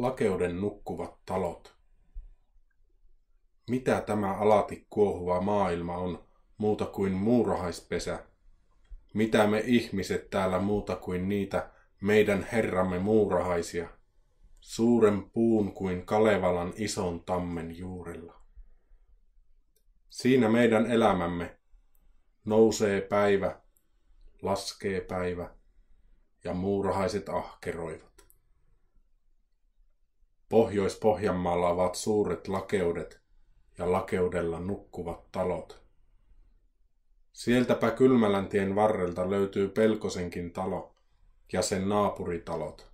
Lakeuden nukkuvat talot. Mitä tämä alati kuohuva maailma on muuta kuin muurahaispesä? Mitä me ihmiset täällä muuta kuin niitä meidän Herramme muurahaisia, suuren puun kuin Kalevalan ison tammen juurella? Siinä meidän elämämme nousee päivä, laskee päivä ja muurahaiset ahkeroivat. Pohjois-Pohjanmaalla ovat suuret lakeudet ja lakeudella nukkuvat talot. Sieltäpä Kylmäläntien varrelta löytyy Pelkosenkin talo ja sen naapuritalot.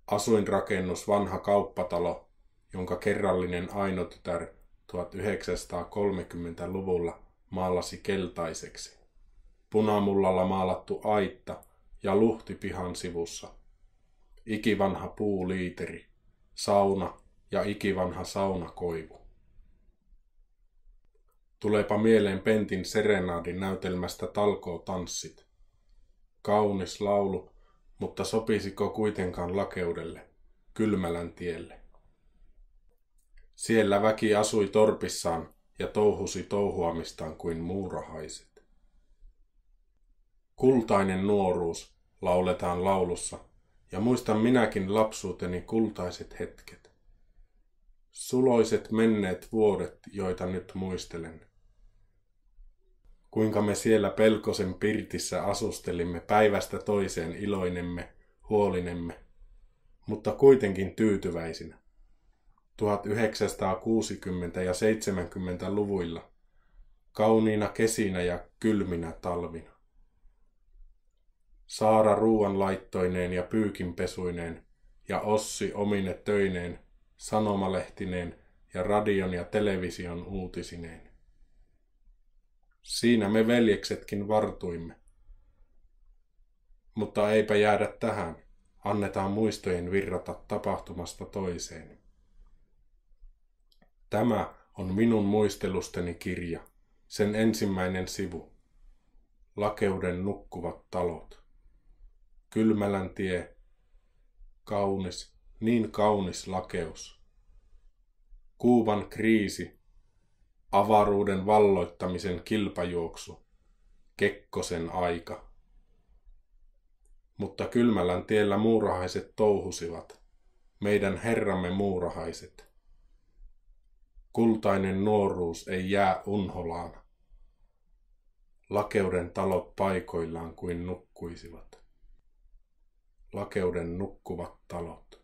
Asuinrakennus vanha kauppatalo, jonka kerrallinen Aino tytär 1930-luvulla maalasi keltaiseksi. Punamullalla maalattu aitta ja luhti pihan sivussa. Ikivanha puuliiteri, sauna ja ikivanha saunakoivu. Tuleepa mieleen Pentin serenaadin näytelmästä Talkootanssit. Kaunis laulu, mutta sopisiko kuitenkaan lakeudelle, Kylmäläntielle? Siellä väki asui torpissaan ja touhusi touhuamistaan kuin muurahaiset. Kultainen nuoruus lauletaan laulussa, ja muistan minäkin lapsuuteni kultaiset hetket. Suloiset menneet vuodet, joita nyt muistelen. Kuinka me siellä Pelkosen pirtissä asustelimme päivästä toiseen iloinemme, huolinemme, mutta kuitenkin tyytyväisinä. 1960- ja 70-luvuilla, kauniina kesinä ja kylminä talvina. Saara ruuanlaittoineen ja pyykinpesuineen ja Ossi omine töineen, sanomalehtineen ja radion ja television uutisineen. Siinä me veljeksetkin vartuimme. Mutta eipä jäädä tähän, annetaan muistojen virrata tapahtumasta toiseen. Tämä on minun muistelusteni kirja, sen ensimmäinen sivu. Lakeuden nukkuvat talot. Kylmäläntie, kaunis, niin kaunis lakeus. Kuuban kriisi, avaruuden valloittamisen kilpajuoksu, Kekkosen aika. Mutta Kylmäläntiellä muurahaiset touhusivat, meidän Herramme muurahaiset. Kultainen nuoruus ei jää unholaan. Lakeuden talot paikoillaan kuin nukkuisivat. Lakeuden nukkuvat talot.